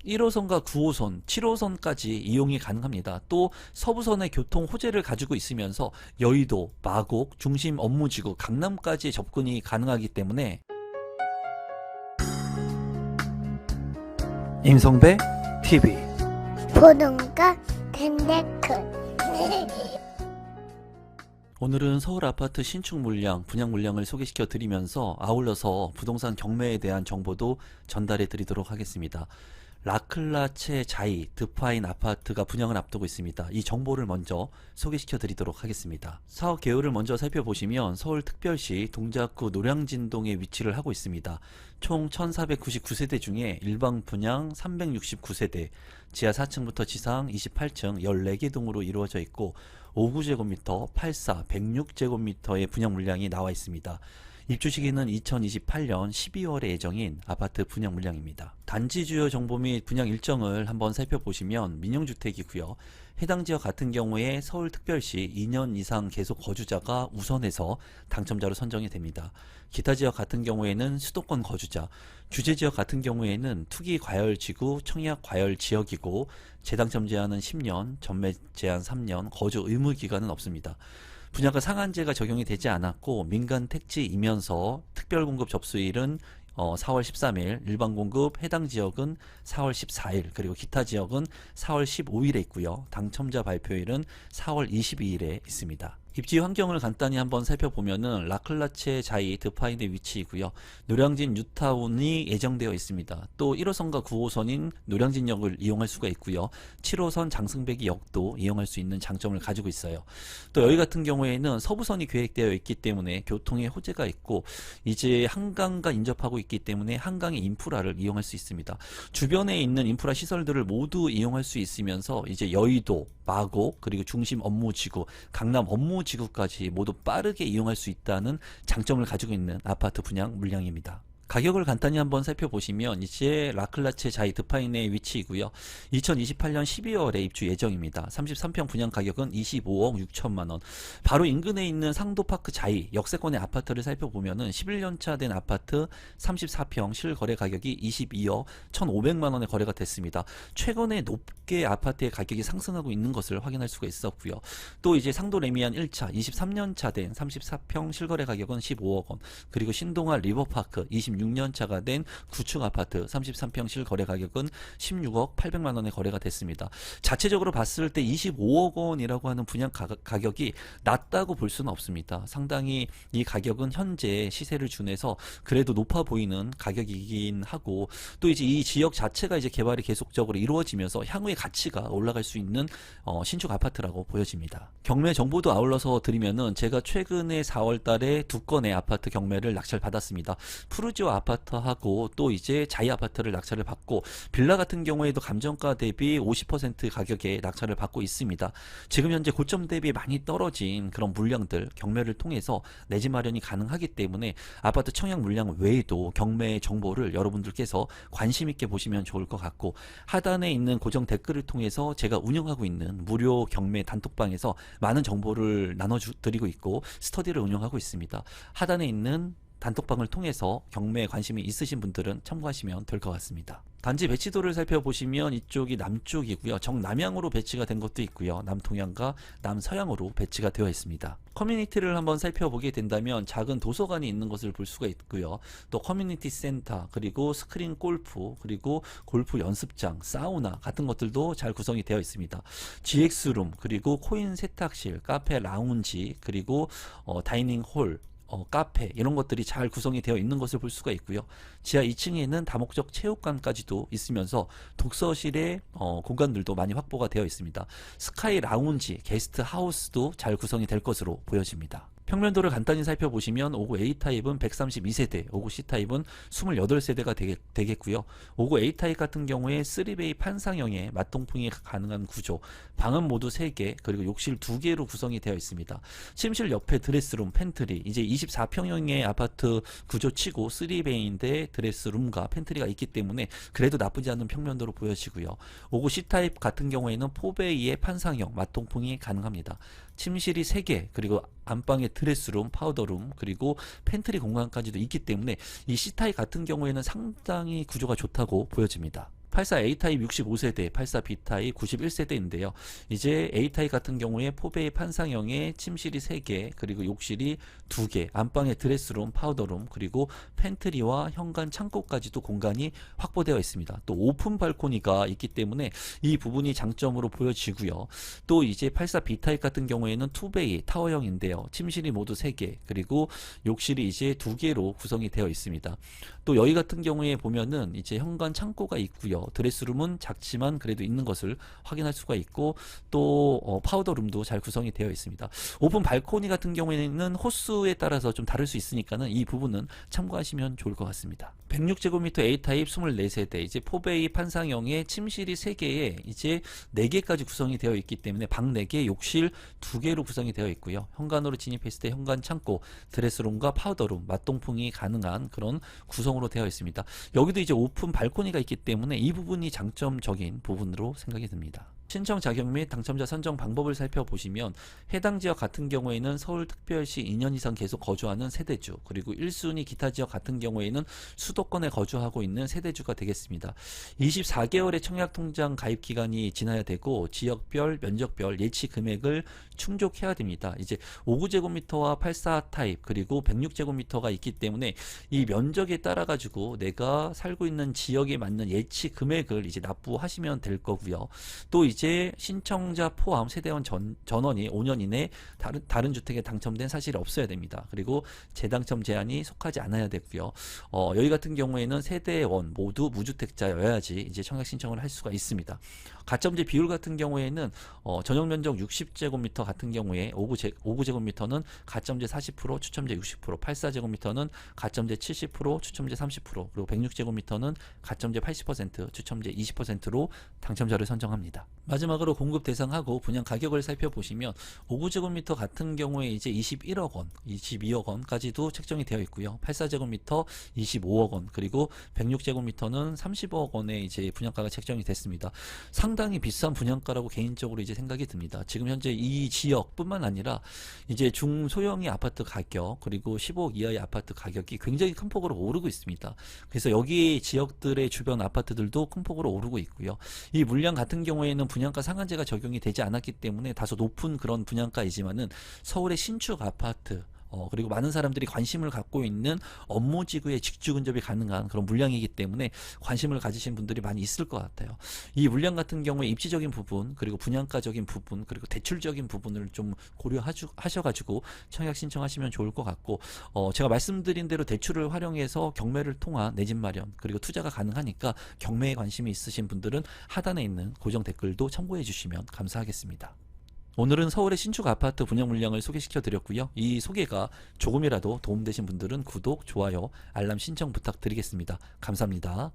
1호선과 9호선, 7호선까지 이용이 가능합니다. 또 서부선의 교통 호재를 가지고 있으면서 여의도, 마곡, 중심 업무지구, 강남까지 접근이 가능하기 때문에 임성배 TV 보동과 덴데크 오늘은 서울 아파트 신축 물량, 분양 물량을 소개시켜 드리면서 아울러서 부동산 경매에 대한 정보도 전달해 드리도록 하겠습니다. 라클라체 자이 드파인 아파트가 분양을 앞두고 있습니다. 이 정보를 먼저 소개시켜 드리도록 하겠습니다. 사업 개요를 먼저 살펴보시면 서울특별시 동작구 노량진동에 위치를 하고 있습니다. 총 1499세대 중에 일방 분양 369세대, 지하 4층부터 지상 28층 14개 동으로 이루어져 있고 59제곱미터, 84, 106제곱미터의 분양 물량이 나와 있습니다. 입주 시기는 2028년 12월에 예정인 아파트 분양 물량입니다. 단지 주요 정보 및 분양 일정을 한번 살펴보시면 민영주택이고요. 해당 지역 같은 경우에 서울특별시 2년 이상 계속 거주자가 우선해서 당첨자로 선정이 됩니다. 기타 지역 같은 경우에는 수도권 거주자, 주재 지역 같은 경우에는 투기 과열 지구, 청약 과열 지역이고 재당첨 제한은 10년, 전매 제한 3년, 거주 의무 기간은 없습니다. 분양가 상한제가 적용이 되지 않았고 민간 택지이면서 특별공급 접수일은 4월 13일, 일반 공급 해당 지역은 4월 14일, 그리고 기타 지역은 4월 15일에 있고요. 당첨자 발표일은 4월 22일에 있습니다. 입지 환경을 간단히 한번 살펴보면은 라클라체 자이 드파인의 위치이고요. 노량진 뉴타운이 예정되어 있습니다. 또 1호선과 9호선인 노량진역을 이용할 수가 있고요. 7호선 장승배기 역도 이용할 수 있는 장점을 가지고 있어요. 또 여기 같은 경우에는 서부선이 계획되어 있기 때문에 교통의 호재가 있고 이제 한강과 인접하고 있기 때문에 한강의 인프라를 이용할 수 있습니다. 주변에 있는 인프라 시설들을 모두 이용할 수 있으면서 이제 여의도, 마곡, 그리고 중심 업무지구, 강남 업무지구까지 모두 빠르게 이용할 수 있다는 장점을 가지고 있는 아파트 분양 물량입니다. 가격을 간단히 한번 살펴보시면 이제 라클라체 자이 드파인의 위치이고요. 2028년 12월에 입주 예정입니다. 33평 분양 가격은 25억 6천만원. 바로 인근에 있는 상도파크 자이 역세권의 아파트를 살펴보면은 11년차 된 아파트 34평 실거래 가격이 22억 1,500만원에 거래가 됐습니다. 최근에 높게 아파트의 가격이 상승하고 있는 것을 확인할 수가 있었고요. 또 이제 상도 레미안 1차 23년차 된 34평 실거래 가격은 15억 원. 그리고 신동아 리버파크 26년차가 된 구축 아파트 33평 실거래 가격은 16억 800만원에 거래가 됐습니다. 자체적으로 봤을 때 25억 원이라고 하는 분양 가격이 낮다고 볼 수는 없습니다. 상당히 이 가격은 현재 시세를 준해서 그래도 높아 보이는 가격이긴 하고 또 이제 이 지역 자체가 이제 개발이 계속적으로 이루어지면서 향후의 가치가 올라갈 수 있는 신축 아파트라고 보여집니다. 경매 정보도 아울러서 드리면은 제가 최근에 4월 달에 두 건의 아파트 경매를 낙찰 받았습니다. 푸르지오 아파트하고 또 이제 자이 아파트를 낙찰을 받고 빌라 같은 경우에도 감정가 대비 50% 가격에 낙찰을 받고 있습니다. 지금 현재 고점 대비 많이 떨어진 그런 물량들 경매를 통해서 내 집 마련이 가능하기 때문에 아파트 청약 물량 외에도 경매 정보를 여러분들께서 관심 있게 보시면 좋을 것 같고 하단에 있는 고정 댓글을 통해서 제가 운영하고 있는 무료 경매 단톡방에서 많은 정보를 나눠드리고 있고 스터디를 운영하고 있습니다. 하단에 있는 단톡방을 통해서 경매에 관심이 있으신 분들은 참고하시면 될 것 같습니다. 단지 배치도를 살펴보시면 이쪽이 남쪽이고요. 정남향으로 배치가 된 것도 있고요. 남동향과 남서향으로 배치가 되어 있습니다. 커뮤니티를 한번 살펴보게 된다면 작은 도서관이 있는 것을 볼 수가 있고요. 또 커뮤니티 센터, 그리고 스크린 골프, 그리고 골프 연습장, 사우나 같은 것들도 잘 구성이 되어 있습니다. GX룸, 그리고 코인 세탁실, 카페 라운지, 그리고 다이닝 홀, 카페 이런 것들이 잘 구성이 되어 있는 것을 볼 수가 있고요. 지하 2층에는 다목적 체육관까지도 있으면서 독서실의 공간들도 많이 확보가 되어 있습니다. 스카이 라운지, 게스트 하우스도 잘 구성이 될 것으로 보여집니다. 평면도를 간단히 살펴보시면 59 A타입은 132세대, 59 C타입은 28세대가 되겠고요. 59 A타입 같은 경우에 3베이 판상형의 맞동풍이 가능한 구조, 방은 모두 3개, 그리고 욕실 2개로 구성이 되어 있습니다. 침실 옆에 드레스룸, 팬트리, 이제 24평형의 아파트 구조치고 3베이인데 드레스룸과 팬트리가 있기 때문에 그래도 나쁘지 않은 평면도로 보여지고요. 59 C타입 같은 경우에는 4베이의 판상형, 맞동풍이 가능합니다. 침실이 3개, 그리고 안방에 드레스룸, 파우더룸, 그리고 팬트리 공간까지도 있기 때문에 이 C타입 같은 경우에는 상당히 구조가 좋다고 보여집니다. 84 A타입 65세대, 84 B타입 91세대인데요. 이제 A타입 같은 경우에 포베이 판상형의 침실이 3개, 그리고 욕실이 2개, 안방에 드레스룸, 파우더룸, 그리고 팬트리와 현관 창고까지도 공간이 확보되어 있습니다. 또 오픈 발코니가 있기 때문에 이 부분이 장점으로 보여지고요. 또 이제 84 B타입 같은 경우에는 투베이 타워형인데요. 침실이 모두 3개, 그리고 욕실이 이제 2개로 구성이 되어 있습니다. 또 여기 같은 경우에 보면은 이제 현관 창고가 있고요. 드레스룸은 작지만 그래도 있는 것을 확인할 수가 있고, 또 파우더룸도 잘 구성이 되어 있습니다. 오픈 발코니 같은 경우에는 호수에 따라서 좀 다를 수 있으니까는 이 부분은 참고하시면 좋을 것 같습니다. 106제곱미터 A타입 24세대, 이제 포베이 판상형의 침실이 3개에 이제 4개까지 구성이 되어 있기 때문에 방 4개, 욕실 2개로 구성이 되어 있고요. 현관으로 진입했을 때 현관 창고, 드레스룸과 파우더룸, 맞동풍이 가능한 그런 구성으로 되어 있습니다. 여기도 이제 오픈 발코니가 있기 때문에 이 부분이 장점적인 부분으로 생각이 듭니다. 신청 자격 및 당첨자 선정 방법을 살펴보시면 해당 지역 같은 경우에는 서울특별시 2년 이상 계속 거주하는 세대주, 그리고 1순위 기타 지역 같은 경우에는 수도권에 거주하고 있는 세대주가 되겠습니다. 24개월의 청약통장 가입 기간이 지나야 되고 지역별, 면적별 예치 금액을 충족해야 됩니다. 이제 59제곱미터와 84 타입 그리고 106제곱미터가 있기 때문에 이 면적에 따라 가지고 내가 살고 있는 지역에 맞는 예치 금액을 이제 납부하시면 될 거고요. 또 이제 신청자 포함 세대원 전원이 5년 이내 다른 주택에 당첨된 사실이 없어야 됩니다. 그리고 재당첨 제한이 속하지 않아야 되고요. 여기 같은 경우에는 세대원 모두 무주택자여야지 이제 청약 신청을 할 수가 있습니다. 가점제 비율 같은 경우에는 전용 면적 60제곱미터 같은 경우에 59제곱미터는 가점제 40%, 추첨제 60%, 84제곱미터는 가점제 70%, 추첨제 30%, 그리고 106제곱미터는 가점제 80%, 추첨제 20%로 당첨자를 선정합니다. 마지막으로 공급 대상하고 분양 가격을 살펴보시면 59제곱미터 같은 경우에 이제 21억 원, 22억 원까지도 책정이 되어 있고요. 84제곱미터 25억 원, 그리고 106제곱미터는 30억 원의 이제 분양가가 책정이 됐습니다. 상당히 비싼 분양가라고 개인적으로 이제 생각이 듭니다. 지금 현재 이 지역뿐만 아니라 이제 중소형의 아파트 가격, 그리고 10억 이하의 아파트 가격이 굉장히 큰 폭으로 오르고 있습니다. 그래서 여기 지역들의 주변 아파트들도 큰 폭으로 오르고 있고요. 이 물량 같은 경우에는 분양가 상한제가 적용이 되지 않았기 때문에 다소 높은 그런 분양가이지만은 서울의 신축 아파트, 그리고 많은 사람들이 관심을 갖고 있는 업무지구의 직주 근접이 가능한 그런 물량이기 때문에 관심을 가지신 분들이 많이 있을 것 같아요. 이 물량 같은 경우에 입지적인 부분, 그리고 분양가적인 부분, 그리고 대출적인 부분을 좀 고려하셔가지고 청약 신청하시면 좋을 것 같고, 제가 말씀드린 대로 대출을 활용해서 경매를 통한 내 집 마련, 그리고 투자가 가능하니까 경매에 관심이 있으신 분들은 하단에 있는 고정 댓글도 참고해 주시면 감사하겠습니다. 오늘은 서울의 신축 아파트 분양 물량을 소개시켜 드렸고요. 이 소개가 조금이라도 도움되신 분들은 구독, 좋아요, 알람 신청 부탁드리겠습니다. 감사합니다.